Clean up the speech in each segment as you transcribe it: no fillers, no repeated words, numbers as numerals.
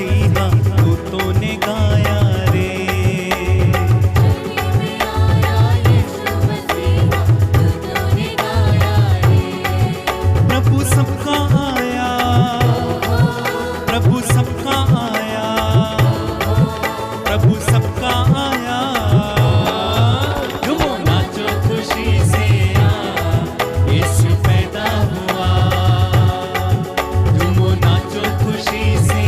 मसीहा दूतों ने गाया रे। प्रभु सबका आया, प्रभु सबका आया, प्रभु सबका आया। झूमो नाचो खुशी से यीशु पैदा हुआ। झूमो नाचो खुशी से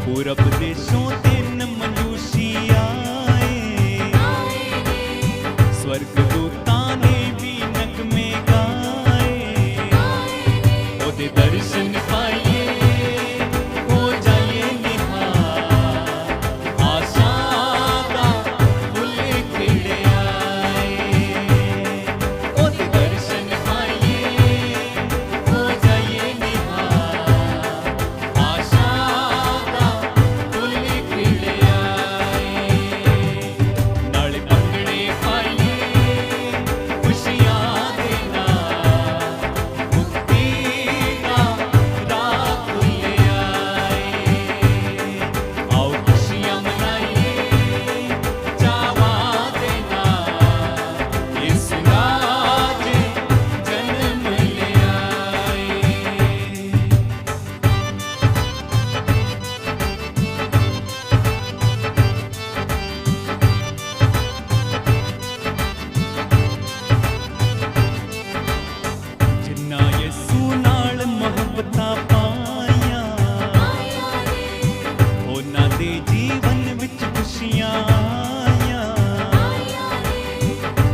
पूरब देशों दिन मनुष्य आए, स्वर्गदूतां ने भी नगमे गाए। ओदे दर्शन पाइए हो जाइए निहार, आशा दा फुल खिड़े आए। ओदे दर्शन पाइए हो जाइए निहार, आशा दा फुल खिड़े आए। नाले भंगड़े पाइए खुशियां दे नाल, मुक्ति दा राह खुले आए। आओ खुशियां मनाइए चावां दे नाल, इस राज जन्म ले आए। जिन्ना यसू नाल मोहब्बतां पाइयां, ਉਹਨਾਂ ਦੇ ਜੀਵਨ ਵਿੱਚ ਖੁਸ਼ੀਆਂ ਆਈਆਂ।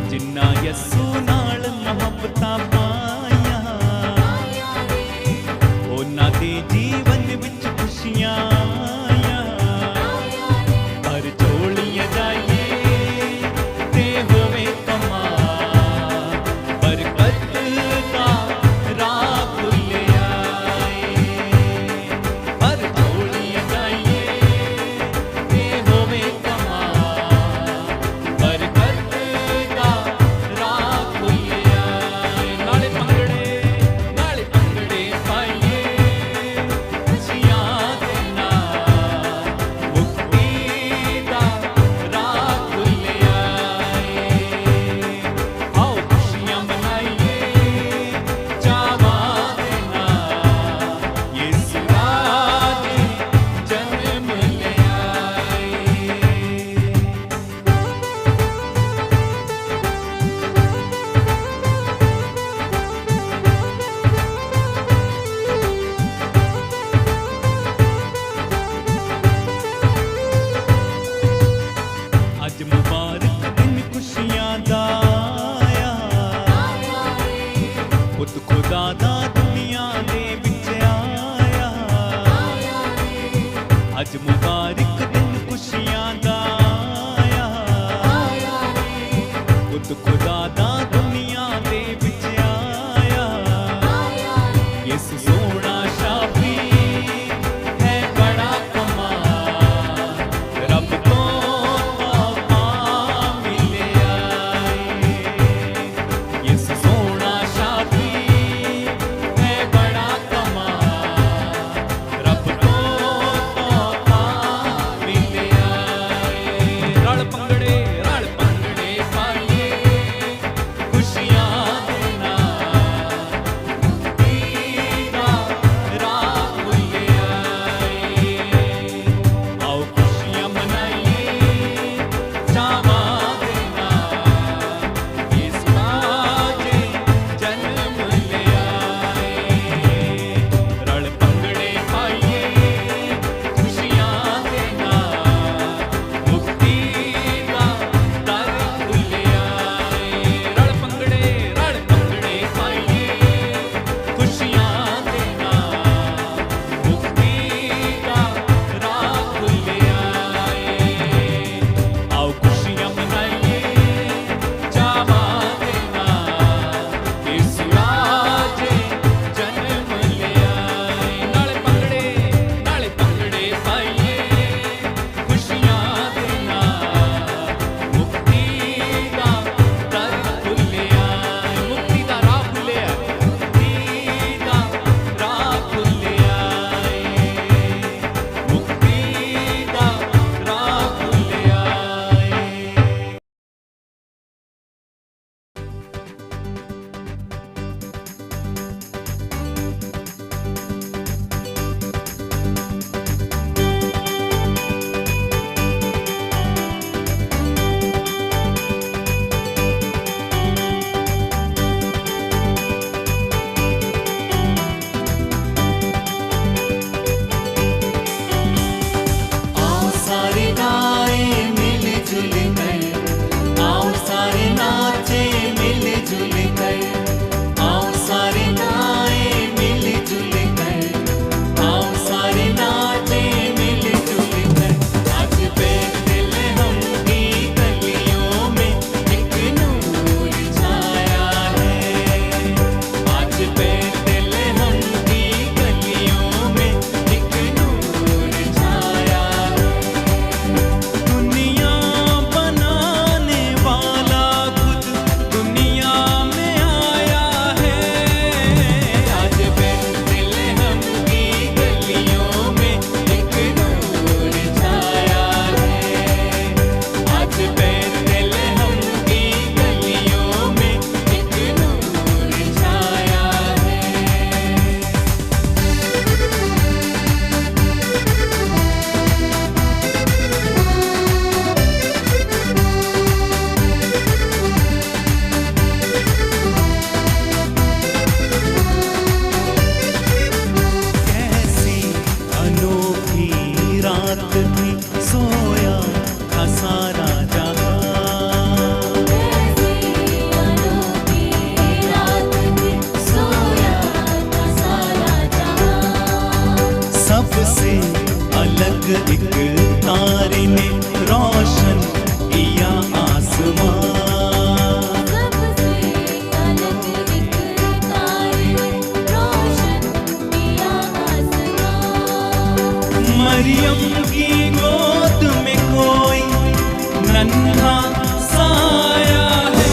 ਜਿੰਨਾ ਯਸੂ ਨਾਲ ਮੁਹੱਬਤਾਂ ਪਾਈਆਂ, ਉਹਨਾਂ ਦੇ ਜੀਵਨ ਵਿੱਚ ਖੁਸ਼ੀਆਂ ਆਈਆਂ। ਪਰ ਝੋਲੀਆਂ ਜਾਈਏ ਤੇ ਹੋਵੇ ਕਮਾਲ, ਬਰਕਤ ਦਾ ਰਾਹ ਖੁੱਲਿਆ ਏ। ਪਰ ਝੋਲੀਆਂ ਜਾਈਏ ਤੇ ਹੋਵੇ ਕਮਾਲ, ਬਰਕਤ ਦਾ ਰਾਹ ਖੁੱਲਿਆ ਏ। ਨਾਲੇ ਭੰਗੜੇ ਪਾਈਏ ਖੁਸ਼ੀਆਂ ਦੇ ਨਾਲ, ਮੁਕਤੀ ਦਾ ਰਾਹ ਖੁੱਲਿਆ ਏ। ਆਓ ਖੁਸ਼ੀਆਂ ਮਨਾਈਏ ਚਾਵਾਂ ਦੇ ਨਾਲ, ਯਿਸੂ ਰਾਜ ਜਨਮ ਲਿਆ ਏ। ਅੱਜ ਮੁਬਾਰਕ ਦਿਨ ਖੁਸ਼ੀਆਂ ਦਾ ਆਇਆ, ਪੁੱਤ ਖੁਦਾ ਦਾ ਦੁਨੀਆ ਦੇ ਵਿੱਚ ਆਇਆ। ਅੱਜ ਮੁਬਾਰਕ ਦਿਨ ਖੁਸ਼ੀਆਂ ਦਾ ਆਇਆ, ਪੁੱਤ ਖੁਦਾ ਦਾ ਦੁਨੀਆ ਦੇ ਵਿੱਚ ਆਇਆ। ਯਿਸੂ ਸੋਹਣਾ ਸ਼ਾਫੀ ਹੈ ਬੜਾ ਕਮਾਲ, ਰੱਬ ਤੋਂ ਤੋਹਫਾ ਮਿਲਿਆ ਏ। ਯਿਸੂ ਸੋਹਣਾ ਸ਼ਾਫੀ ਹੈ ਬੜਾ ਕਮਾਲ, ਰੱਬ ਤੋਂ ਤੋਹਫਾ रात थी सोया था सारा सबसे अलग एक तारे ने रोशन किया आसमां। सबसे अलग एक तारे ने रोशन किया आसमां। मरियम की गोद में कोई नन्हा साया है।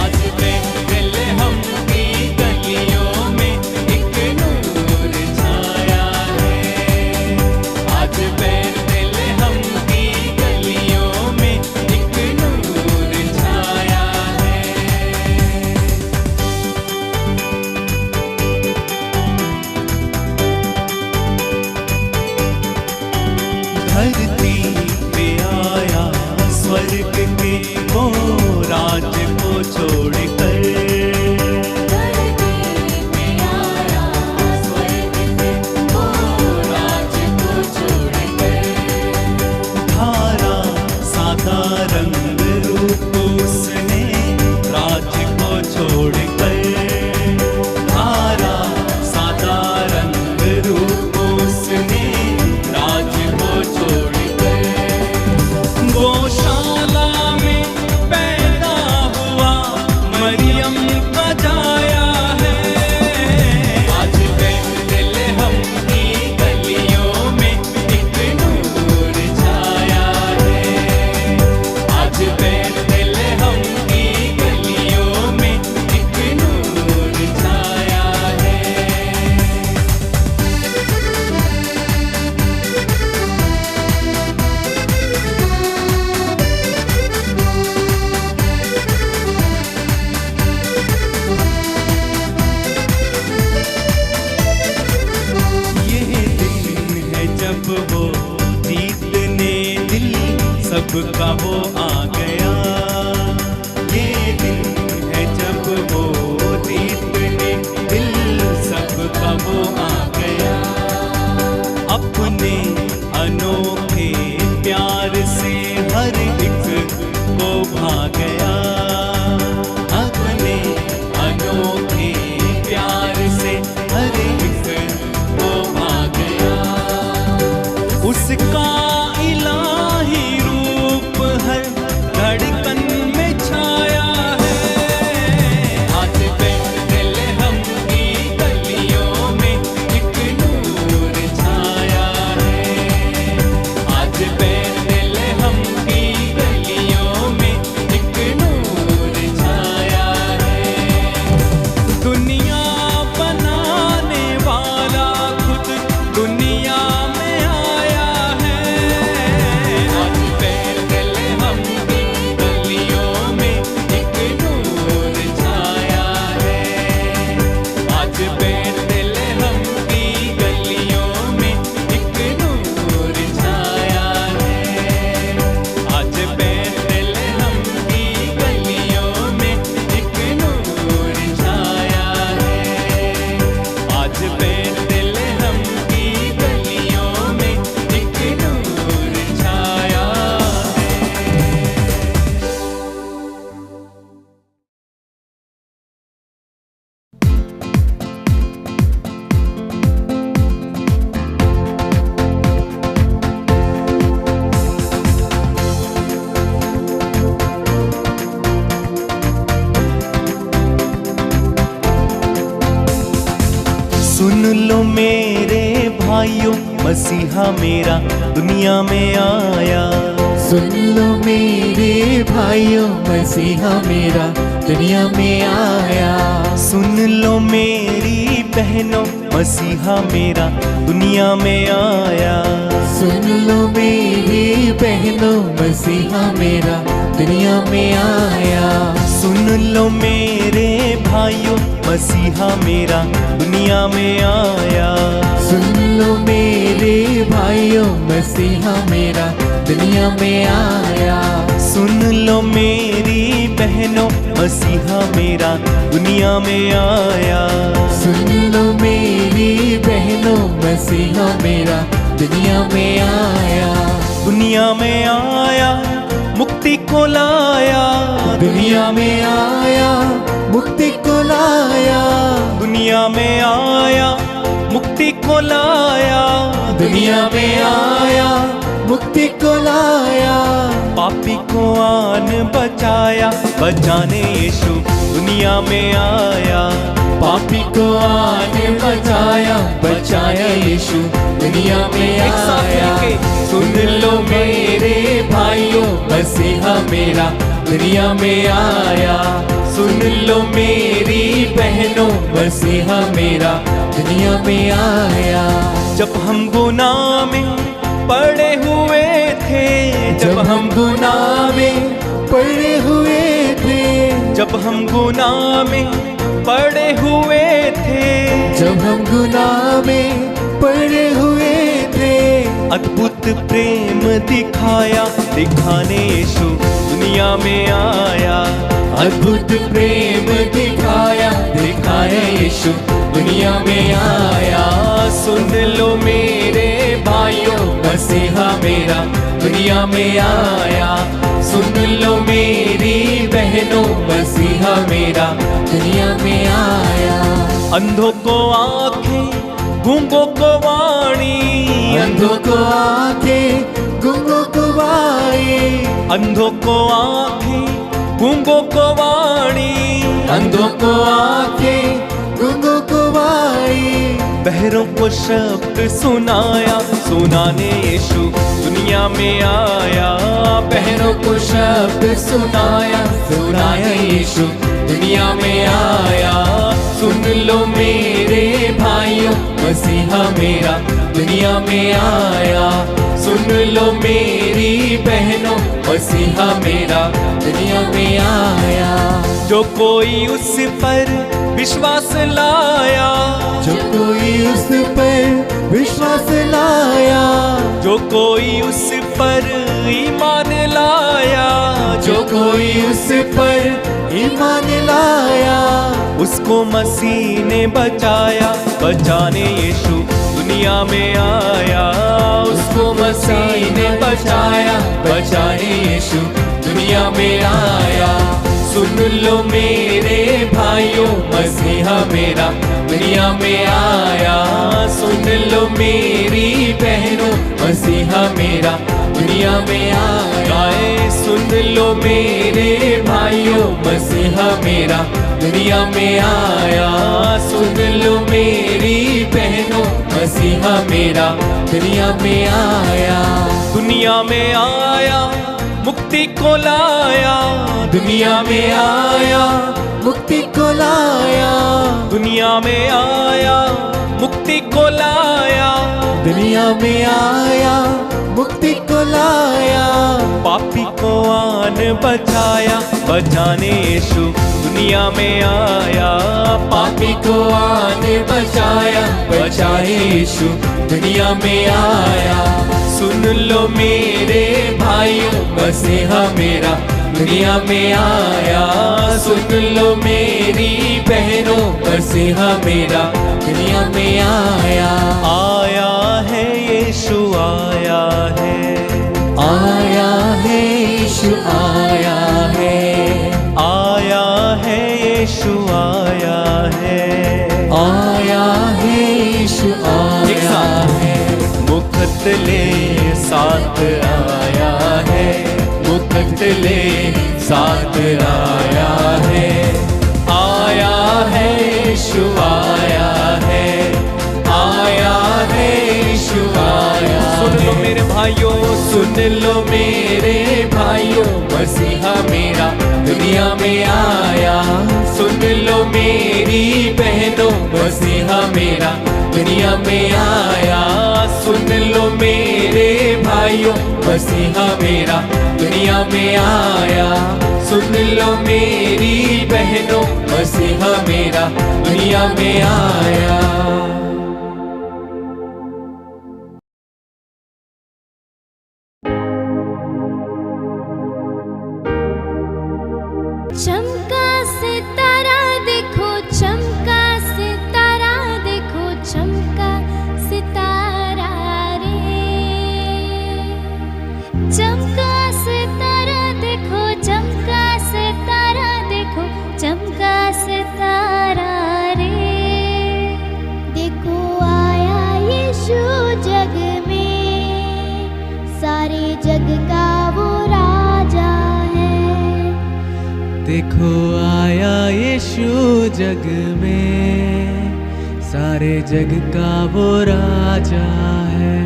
आज बेथलेहम की गलियों में एक नूर छाया है। आज बेथलेहम की गलियों में एक नूर छाया है। धरती पे आया स्वर्ग के वो राज को छोड़कर। धरती पे आया स्वर्ग से वो राज को छोड़कर। धारा सादा रंग रूप उसने राज को छोड़कर। धारा सादा रंग रूप उसने राज को छोड़कर। गौशाला में पैदा हुआ मरियम का जाया है। आज बेथलेहम की गलियों में एक नूर छाया है। आज बेथलेहम की गलियों में एक नूर छाया है। ये दिन है जब वो जीतने दिल सबका वो आ गया। ये दिन है जब वो जीतने दिल सबका वो आ गया। अपने अनोखे प्यार से हर एक को भा गया। अपने अनोखे प्यार से हर एक को भा गया। उसका इलाही रूप हर धड़कन में छाया है। आज बेथलेहम की गलियों में एक नूर छाया है। आज बेथलेहम की गलियों में एक नूर छाया है। दुनिया बनाने वाला खुद दुनिया में आया है। आज बेथलेहम की गलियों में एक नूर छाया है। आज बेथलेहम की गलियों में एक नूर छाया है। आज बेथलेहम की गलियों में एक नूर छाया है। आज बेथलेहम की गलियों में एक नूर छाया सुन लो मेरे भाइयों, मसीहा मेरा दुनिया में आया। सुन लो मेरे भाइयों, मसीहा मेरा दुनिया में आया। सुन लो मेरी बहनों, मसीहा मेरा दुनिया में आया। सुन लो मेरी बहनों, मसीहा मेरा दुनिया में आया। सुन लो मेरे भाइयों, मसीहा मेरा दुनिया में आया। सुन लो मेरे भाइयों, मसीहा मेरा दुनिया में आया। सुन लो मेरी बहनों, मसीहा मेरा दुनिया में आया। सुन लो मेरी बहनों, मसीहा मेरा दुनिया में आया, दुनिया में आया मुक्ति को लाया, दुनिया में आया मुक्ति को लाया, दुनिया में आया मुक्ति को लाया, दुनिया में आया मुक्ति को लाया, पापी को आन बचाया, बचाने यीशु दुनिया में आया, पापी को आने बचाया, बचाया यीशु दुनिया में एक साथ आया। मिलके सुन लो मेरे भाइयों, मसीहा मेरा दुनिया में आया। सुन लो मेरी बहनों, मसीहा मेरा दुनिया में आया। जब हम गुनाह में पड़े हुए थे, जब हम गुनाह में पड़े हुए थे, जब हम गुनाह में पड़े हुए थे, जब हम गुनाह में पड़े हुए थे, अद्भुत प्रेम दिखाया, दिखाने यीशु दुनिया में आया, अद्भुत प्रेम दिखाया, दिखाया यीशु दुनिया में आया। सुन लो मेरे भाइयों, मसीहा मेरा दुनिया में आया। सुन लो मेरी बहनों, मसीहा मेरा दुनिया में आया। अंधों को आंखें, गूंगों को वाणी, अंधों को आंखें, गूंगों को वाणी, अंधों को आंखें, गूंगों को वाणी, अंधों को आंखें, गूंगों को वाणी, बहरों को शब्द सुनाया, सुनाने यीशु दुनिया में आया, बहनों को शब्द सुनाया, सुनाया यीशु दुनिया में आया। सुन लो मेरे भाइयों, मसीहा मेरा दुनिया में आया। सुन लो मेरी बहनों, मसीहा मेरा दुनिया में आया। जो कोई उस पर विश्वास लाया, जो कोई उस पर विश्वास लाया, जो कोई उस पर ईमान लाया, जो कोई उस पर ईमान लाया, उसको मसीह ने बचाया, बचाने यीशु दुनिया में आया, उसको मसीह ने बचाया, बचाने यीशु दुनिया में आया। सुन लो मेरे भाइयों, मसीहा मेरा दुनिया में आया। सुन लो मेरी बहनों, मसीहा मेरा दुनिया में आया। गाए सुन लो मेरे भाइयों, मसीहा मेरा दुनिया में आया। सुन लो मेरी बहनों, मसीहा मेरा दुनिया में आया। दुनिया में आया मुक्ति को लाया, दुनिया में आया मुक्ति को लाया, दुनिया में आया मुक्ति को लाया, दुनिया में आया मुक्ति को लाया। पापी को आन बचाया, बचाने यीशु दुनिया में आया, पापी को आने बचाया, बचाए यीशु दुनिया में आया। सुन लो मेरे भाइयों, मसीहा मेरा दुनिया में आया। सुन लो मेरी बहनों, मसीहा मेरा दुनिया में आया। आया है यीशु आया है, आया है यीशु आया है, आया है यीशु आया है, आया है यीशु आया है। मुकतले साथ आया है, मुकतले साथ आया है, आया है यीशु आया है, आया है यीशु आया। सुन लो मेरे भाइयों, सुन लो मेरे भाइयों, मसीहा मेरा दुनिया में आया। सुन लो मेरी बहनों, मसीहा मेरा दुनिया में आया। सुन लो मेरे भाइयों, मसीहा मेरा दुनिया में आया। सुन लो मेरी बहनों, मसीहा मेरा दुनिया में आया। चमका सितारा देखो, चमका सितारा देखो, चमका सितारा रे। देखो आया यीशु जग में, सारे जग का वो राजा है।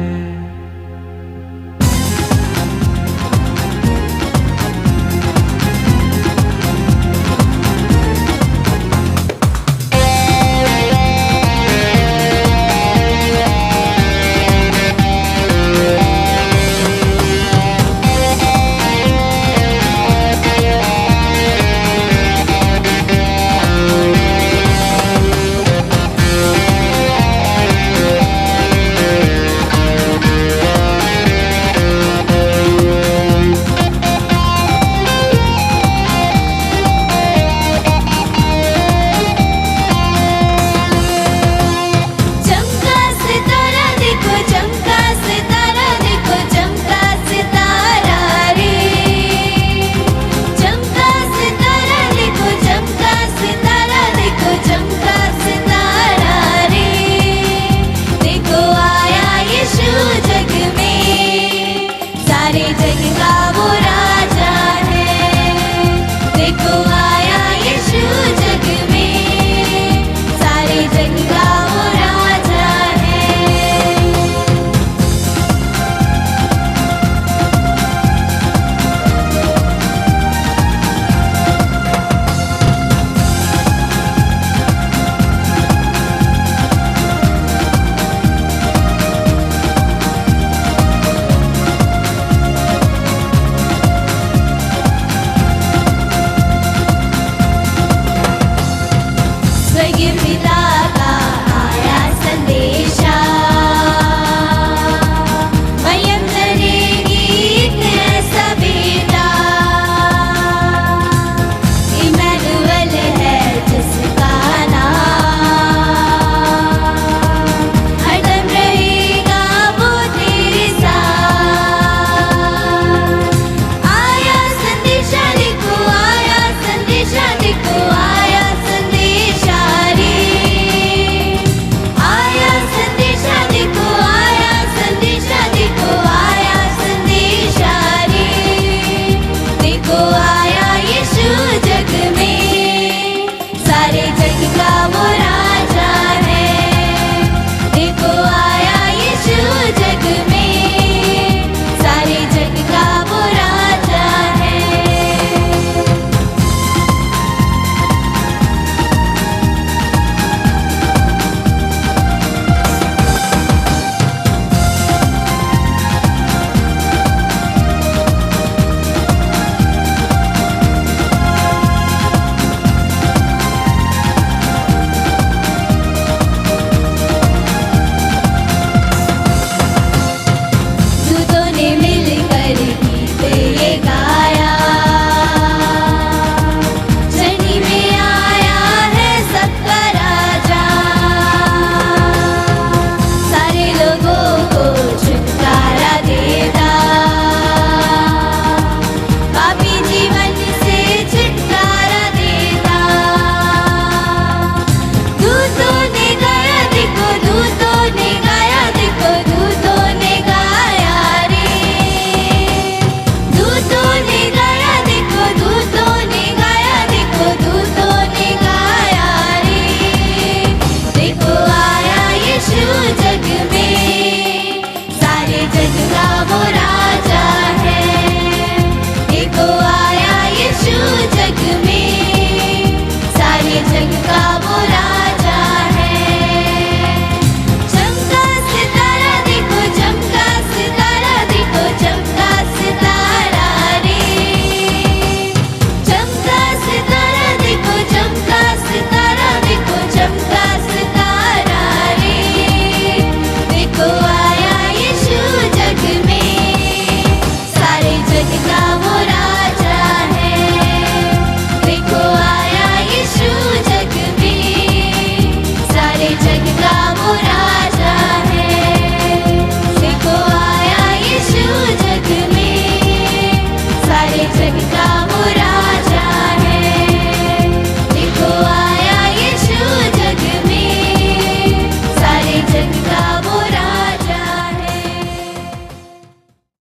जग का